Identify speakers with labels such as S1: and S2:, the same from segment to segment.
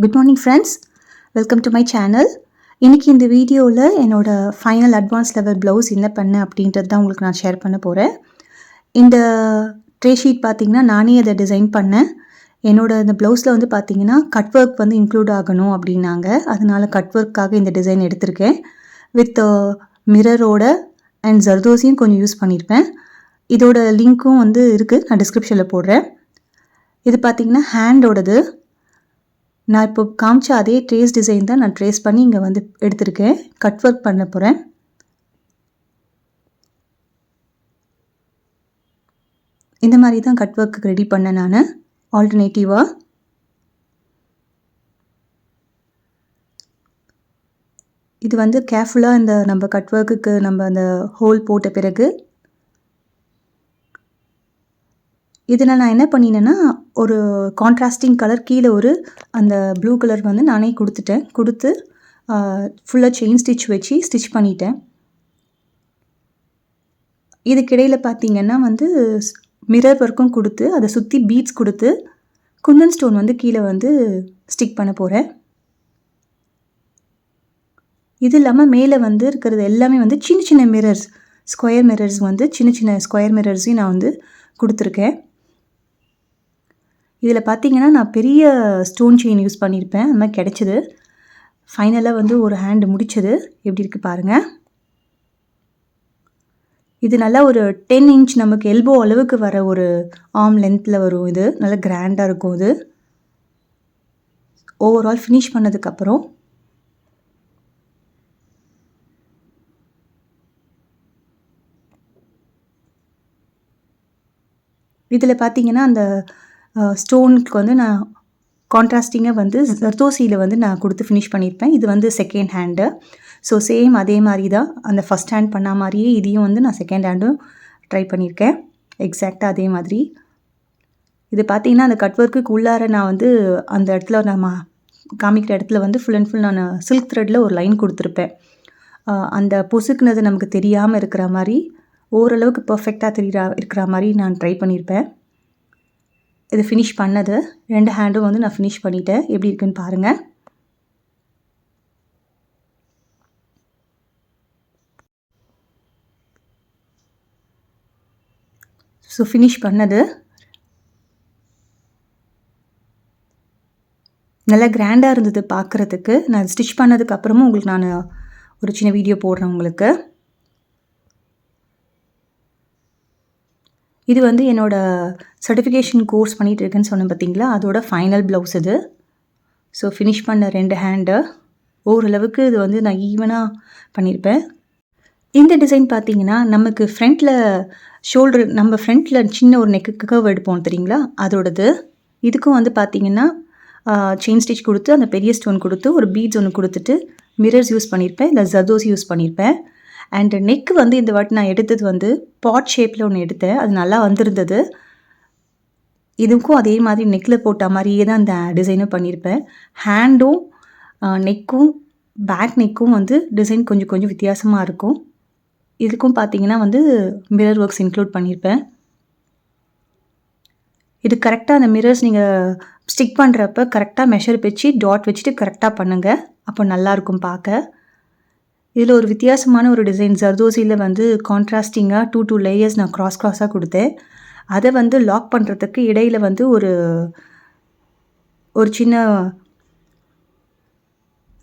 S1: Good morning friends, welcome to my channel. இன்றைக்கி இந்த வீடியோவில் என்னோடய ஃபைனல் அட்வான்ஸ் லெவல் ப்ளவுஸ் என்ன பண்ணேன் அப்படின்றது தான் உங்களுக்கு நான் ஷேர் பண்ண போகிறேன். இந்த ட்ரே ஷீட் பார்த்திங்கன்னா நானே அதை டிசைன் பண்ணேன். என்னோடய இந்த ப்ளவுஸில் வந்து பார்த்திங்கன்னா கட் ஒர்க் வந்து இன்க்ளூட் ஆகணும் அப்படின்னாங்க. அதனால் கட் ஒர்க்காக இந்த டிசைன் எடுத்திருக்கேன். வித் மிரரோட அண்ட் ஜர்தோசியும் கொஞ்சம் யூஸ் பண்ணியிருப்பேன். இதோட லிங்க்கும் வந்து இருக்குது, நான் டிஸ்கிரிப்ஷனில் போடுறேன். இது பார்த்திங்கன்னா ஹேண்டோடது. நான் இப்போ காமிச்ச அதே ட்ரேஸ் டிசைன் தான் நான் ட்ரேஸ் பண்ணி இங்கே வந்து எடுத்திருக்கேன். கட் ஒர்க் பண்ண போகிறேன். இந்த மாதிரி தான் கட் ஒர்க்கு ரெடி பண்ணேன் நான் ஆல்டர்னேட்டிவாக. இது வந்து கேர்ஃபுல்லாக இந்த நம்ம கட் ஒர்க்குக்கு நம்ம அந்த ஹோல் போட்ட பிறகு இதில் நான் என்ன பண்ணினேன்னா, ஒரு கான்ட்ராஸ்டிங் கலர் கீழே ஒரு அந்த ப்ளூ கலர் வந்து நானே கொடுத்து ஃபுல்லாக செயின் ஸ்டிச் வச்சு ஸ்டிச் பண்ணிட்டேன். இதுக்கிடையில் பார்த்திங்கன்னா வந்து மிரர் ஒர்க்கும் கொடுத்து அதை சுற்றி பீட்ஸ் கொடுத்து குந்தன் ஸ்டோன் வந்து கீழே வந்து ஸ்டிக் பண்ண போகிறேன். இது இல்லாமல் மேலே வந்து இருக்கிறது எல்லாமே வந்து சின்ன சின்ன மிரர்ஸ், ஸ்கொயர் மிரர்ஸ் வந்து சின்ன சின்ன ஸ்கொயர் மிரர்ஸையும் நான் வந்து கொடுத்துருக்கேன். இதில் பார்த்திங்கன்னா நான் பெரிய ஸ்டோன் செயின் யூஸ் பண்ணியிருப்பேன். அந்த மாதிரி கிடச்சிது. ஃபைனலாக வந்து ஒரு ஹேண்டு முடித்தது எப்படி இருக்குது பாருங்கள். இது நல்லா ஒரு 10 இன்ச் நமக்கு எல்போ அளவுக்கு வர ஒரு ஆர்ம் லென்த்தில் வரும். இது நல்லா கிராண்டாக இருக்கும். இது ஓவரால் ஃபினிஷ் பண்ணதுக்கப்புறம் இதில் பார்த்திங்கன்னா அந்த ஸ்டோனுக்கு வந்து நான் கான்ட்ராஸ்டிங்காக வந்து ஜர்தோசியில் வந்து நான் கொடுத்து ஃபினிஷ் பண்ணியிருப்பேன். இது வந்து செகண்ட் ஹேண்டு. ஸோ சேம் அதே மாதிரி தான் அந்த ஃபஸ்ட் ஹேண்ட் பண்ண மாதிரியே இதையும் வந்து நான் செகண்ட் ஹேண்டும் ட்ரை பண்ணியிருக்கேன். எக்ஸாக்டாக அதே மாதிரி. இது பார்த்திங்கன்னா அந்த கட் ஒர்க்குக்கு உள்ளார நான் வந்து அந்த இடத்துல நம்ம காமிக்கிற இடத்துல வந்து ஃபுல் அண்ட் ஃபுல் நான் சில்க் த்ரெட்டில் ஒரு லைன் கொடுத்துருப்பேன். அந்த பொசுக்குனது நமக்கு தெரியாமல் இருக்கிற மாதிரி ஓரளவுக்கு பர்ஃபெக்டாக இருக்கிற மாதிரி நான் ட்ரை பண்ணியிருப்பேன். இது ஃபினிஷ் பண்ணது 2 ஹேண்டும் வந்து நான் ஃபினிஷ் பண்ணிட்டேன். எப்படி இருக்குன்னு பாருங்கள். ஸோ ஃபினிஷ் பண்ணது நல்லா கிராண்டாக இருந்தது பார்க்குறதுக்கு. நான் ஸ்டிச் பண்ணதுக்கப்புறமும் உங்களுக்கு நான் ஒரு சின்ன வீடியோ போடுறேன் உங்களுக்கு. இது வந்து என்னோடய சர்டிஃபிகேஷன் கோர்ஸ் பண்ணிகிட்டு இருக்கேன்னு சொன்னேன் பார்த்தீங்களா, அதோட ஃபைனல் ப்ளவுஸ் இது. ஸோ ஃபினிஷ் பண்ண 2 ஹேண்டு ஓரளவுக்கு இது வந்து நான் ஈவனாக பண்ணியிருப்பேன். இந்த டிசைன் பார்த்திங்கன்னா நமக்கு ஃப்ரண்ட்டில் நம்ம ஃப்ரண்ட்டில் சின்ன ஒரு நெக்கு கர்வ் எடுப்போம் தெரியுங்களா, அதோடது. இதுக்கும் வந்து பார்த்திங்கன்னா செயின் ஸ்டிச் கொடுத்து அந்த பெரிய ஸ்டோன் கொடுத்து ஒரு பீட்ஸ் ஒன்று கொடுத்துட்டு மிரர்ஸ் யூஸ் பண்ணியிருப்பேன். இல்லை ஜர்தோசி யூஸ் பண்ணியிருப்பேன். அண்ட் நெக்கு வந்து இந்த வாட்டி நான் எடுத்தது வந்து பாட் ஷேப்பில் ஒன்று எடுத்தேன். அது நல்லா வந்திருந்தது. இதுக்கும் அதே மாதிரி நெக்கில் போட்ட மாதிரியே தான் அந்த டிசைனும் பண்ணியிருப்பேன். ஹேண்டும் நெக்கும் பேக் நெக்கும் வந்து டிசைன் கொஞ்சம் கொஞ்சம் வித்தியாசமாக இருக்கும். இதுக்கும் பார்த்திங்கன்னா வந்து மிரர் ஒர்க்ஸ் இன்க்ளூட் பண்ணியிருப்பேன். இது கரெக்டாக அந்த மிரர்ஸ் நீங்கள் ஸ்டிக் பண்ணுறப்ப கரெக்டாக மெஷர் வச்சு டாட் வச்சுட்டு கரெக்டாக பண்ணுங்கள். அப்போ நல்லாயிருக்கும் பார்க்க. இதில் ஒரு வித்தியாசமான ஒரு டிசைன் ஜர்தோசியில் வந்து கான்ட்ராஸ்டிங்காக 2 லேயர்ஸ் நான் க்ராஸாக கொடுத்தேன். அதை வந்து லாக் பண்ணுறதுக்கு இடையில் வந்து ஒரு சின்ன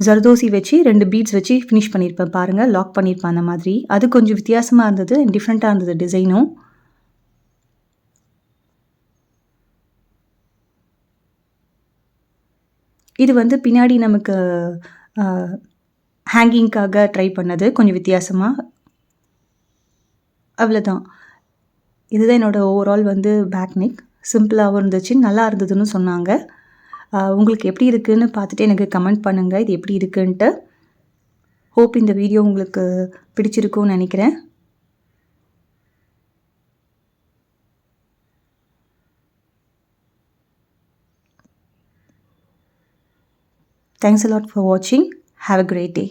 S1: ஜர்தோசி வச்சு 2 பீட்ஸ் வச்சு ஃபினிஷ் பண்ணியிருப்பேன் பாருங்கள். லாக் பண்ணியிருப்பேன் அந்த மாதிரி. அது கொஞ்சம் வித்தியாசமாக இருந்தது, டிஃப்ரெண்ட்டாக இருந்தது டிசைனும். இது வந்து பின்னாடி நமக்கு ஹேங்கிங்காக ட்ரை பண்ணது கொஞ்சம் வித்தியாசமாக. அவ்வளோதான். இதுதான் என்னோடய ஓவரால் வந்து பேக் நெக். சிம்பிளாகவும் இருந்துச்சு, நல்லா இருந்ததுன்னு சொன்னாங்க. உங்களுக்கு எப்படி இருக்குதுன்னு பார்த்துட்டு எனக்கு கமெண்ட் பண்ணுங்கள், இது எப்படி இருக்குன்ட்டு. ஹோப் இந்த வீடியோ உங்களுக்கு பிடிச்சிருக்கும்னு நினைக்கிறேன். Thanks a lot for watching. Have a great day.